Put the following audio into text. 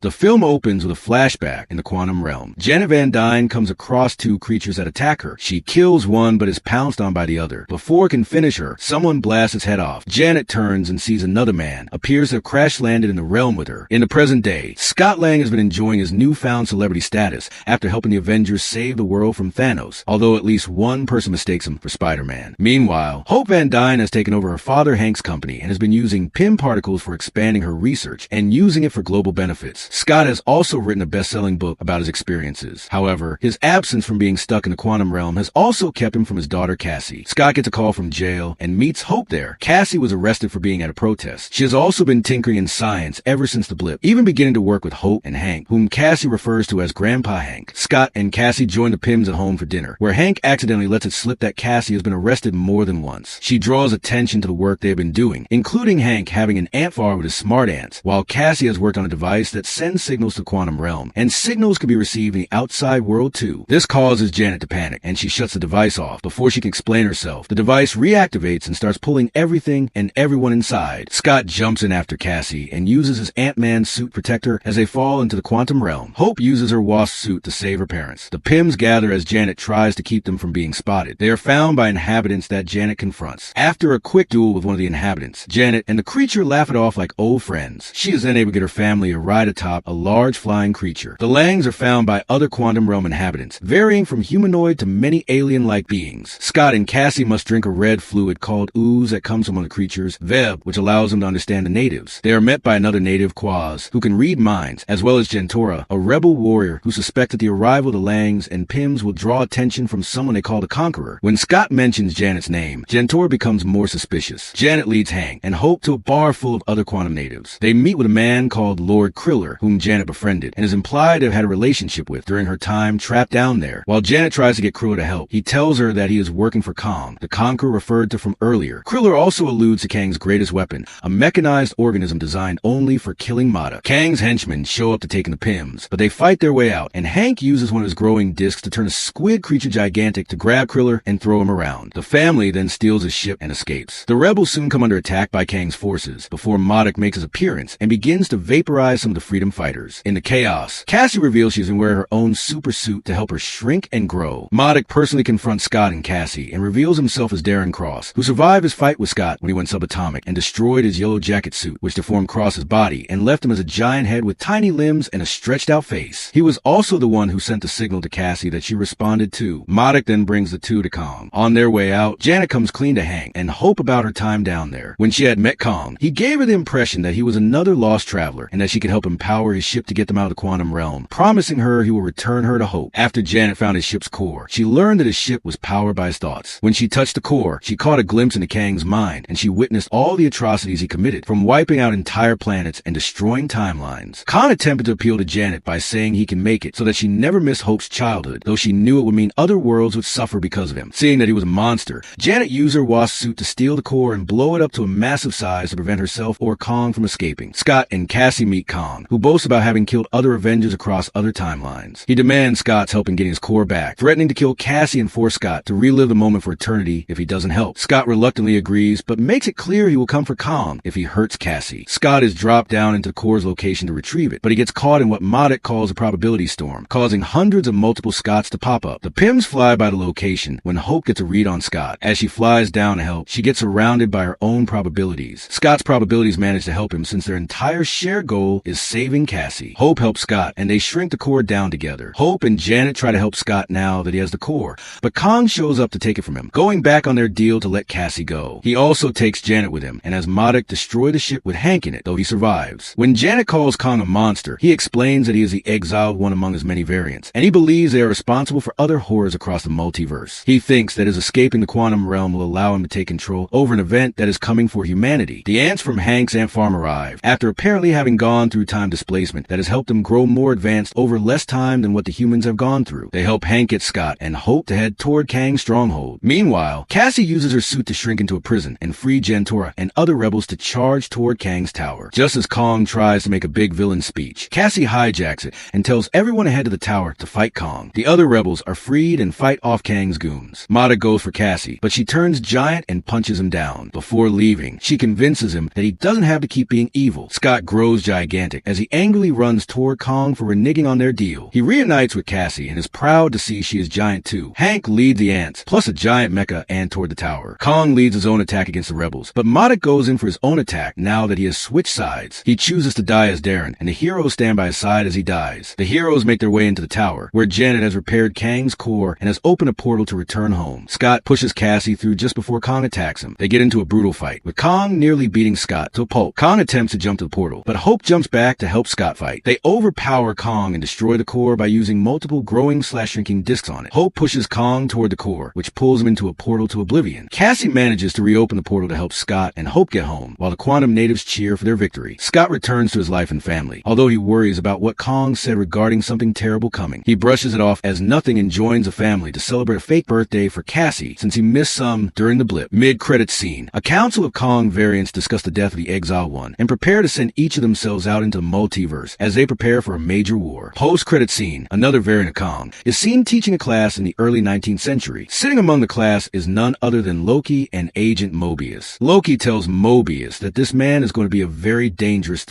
The film opens with a flashback in the quantum realm. Janet Van Dyne comes across two creatures that attack her. She kills one but is pounced on by the other. Before it can finish her, someone blasts its head off. Janet turns and sees another man, appears to have crash-landed in the realm with her. In the present day, Scott Lang has been enjoying his newfound celebrity status after helping the Avengers save the world from Thanos, although at least one person mistakes him for Spider-Man. Meanwhile, Hope Van Dyne has taken over her father Hank's company and has been using Pym particles for expanding her research and using it for global benefits. Scott has also written a best-selling book about his experiences. However, his absence from being stuck in the quantum realm has also kept him from his daughter Cassie. Scott gets a call from jail and meets Hope there. Cassie was arrested for being at a protest. She has also been tinkering in science ever since the blip, even beginning to work with Hope and Hank, whom Cassie refers to as Grandpa Hank. Scott and Cassie join the Pyms at home for dinner, where Hank accidentally lets it slip that Cassie has been arrested more than once. She draws attention to the work they have been doing, including Hank having an ant farm with his smart ants, while Cassie has worked on a device that sends signals to the quantum realm, and signals can be received in the outside world too. This causes Janet to panic, and she shuts the device off. Before she can explain herself, the device reactivates and starts pulling everything and everyone inside. Scott jumps in after Cassie and uses his Ant-Man suit protector as they fall into the quantum realm. Hope uses her wasp suit to save her parents. The Pyms gather as Janet tries to keep them from being spotted. They are found by inhabitants that Janet confronts. After a quick duel with one of the inhabitants, Janet and the creature laugh it off like old friends. She is then able to get her family to ride atop a large flying creature. The Langs are found by other quantum realm inhabitants, varying from humanoid to many alien-like beings. Scott and Cassie must drink a red fluid called ooze that comes from one of the creatures, Veb, which allows them to understand the natives. They are met by another native, Quaz, who can read minds, as well as Gentora, a rebel warrior who suspects that the arrival of the Langs and Pyms will draw attention from someone they call the Conqueror. When Scott mentions Janet's name, Gentora becomes more suspicious. Janet leads Hank and Hope to a bar full of other quantum natives. They meet with a man called Lord Kriller, whom Janet befriended, and is implied to have had a relationship with during her time trapped down there. While Janet tries to get Kriller to help, he tells her that he is working for Kang, the Conqueror referred to from earlier. Kriller also alludes to Kang's greatest weapon, a mechanized organism designed only for killing Mata. Kang's henchmen show up to take in the Pyms, but they fight their way out, and Hank uses one of his growing discs to turn a squid creature gigantic to grab Kriller and throw him around. The family then steals his ship and escapes. The rebels soon come under attack by Kang's forces, before Modoc makes his appearance and begins to vaporize some of the freedom fighters. In the chaos, Cassie reveals she is wearing her own super suit to help her shrink and grow. Modoc personally confronts Scott and Cassie and reveals himself as Darren Cross, who survived his fight with Scott when he went subatomic and destroyed his yellow jacket suit, which deformed Cross's body and left him as a giant head with tiny limbs and a stretched out face. He was also the one who sent the signal to Cassie that she responded to. Modoc then brings the two to Kang. On their way out, Janet comes clean to Hank and Hope about her time down there. When she had met Kang, he gave her the impression that he was another lost traveler and that she could help empower his ship to get them out of the quantum realm, promising her he will return her to Hope. After Janet found his ship's core, she learned that his ship was powered by his thoughts. When she touched the core, she caught a glimpse into Kang's mind, and she witnessed all the atrocities he committed, from wiping out entire planets and destroying timelines. Kang attempted to appeal to Janet by saying he can make it so that she never missed Hope's childhood, though she knew it would mean other worlds would suffer because of him. Seeing that he was a monster, Janet used her wasp suit to steal the core and blow it up to a massive size to prevent herself or Kang from escaping. Scott and Cassie meet Kang, who boasts about having killed other Avengers across other timelines. He demands Scott's help in getting his core back, threatening to kill Cassie and force Scott to relive the moment for eternity if he doesn't help. Scott reluctantly agrees, but makes it clear he will come for Kang if he hurts Cassie. Scott is dropped down into the core's location to retrieve it, but he gets caught in what Modoc calls a probability storm, causing hundreds of multiple Scotts to pop up. The Pyms fly by the location when Hope gets a read on Scott. As she flies down to help, she gets surrounded by her own probabilities. Scott's probabilities manage to help him since their entire shared goal is saving Cassie. Hope helps Scott, and they shrink the core down together. Hope and Janet try to help Scott now that he has the core, but Kang shows up to take it from him, going back on their deal to let Cassie go. He also takes Janet with him, and has Modoc destroy the ship with Hank in it, though he survives. When Janet calls Kang a monster, he explains that he is the exiled one among his many variants, and he believes they are responsible for other horrors across the multiverse. He thinks that his escaping the quantum realm will allow him to take control over an event that is coming for humanity. The ants from Hank's ant farm arrive, after apparently having gone through time displacement that has helped them grow more advanced over less time than what the humans have gone through. They help Hank get Scott and Hope to head toward Kang's stronghold. Meanwhile, Cassie uses her suit to shrink into a prison and free Gentora and other rebels to charge toward Kang's tower. Just as Kang tries to make a big villain speech, Cassie hijacks it and tells everyone to head to the tower to fight Kang. The other rebels are freed and fight off Kang's goons. Modoc goes for Cassie, but she turns giant and punches him down. Before leaving, she convinces him that he doesn't have to keep being evil. Scott grows gigantic as he angrily runs toward Kang for reneging on their deal. He reunites with Cassie and is proud to see she is giant too. Hank leads the ants, plus a giant mecha ant toward the tower. Kang leads his own attack against the rebels, but Modok goes in for his own attack now that he has switched sides. He chooses to die as Darren, and the heroes stand by his side as he dies. The heroes make their way into the tower, where Janet has repaired Kang's core and has opened a portal to return home. Scott pushes Cassie through just before Kang attacks him. They get into a brutal fight, with Kang nearly beating Scott to a pulp. Kang attempts to jump to the portal, but Hope jumps back to help Scott fight. They overpower Kang and destroy the core by using multiple growing/shrinking discs on it. Hope pushes Kang toward the core, which pulls him into a portal to oblivion. Cassie manages to reopen the portal to help Scott and Hope get home, while the quantum natives cheer for their victory. Scott returns to his life and family, although he worries about what Kang said regarding something terrible coming. He brushes it off as nothing and joins a family to celebrate a fake birthday for Cassie since he missed some during the blip. Mid-credits scene. A council of Kang variants discuss the death of the Exile One and prepare to send each of themselves out into the multiverse as they prepare for a major war. Post-credit scene. Another variant of Kang is seen teaching a class in the early 19th century. Sitting among the class is none other than Loki and Agent Mobius. Loki tells Mobius that this man is going to be a very dangerous threat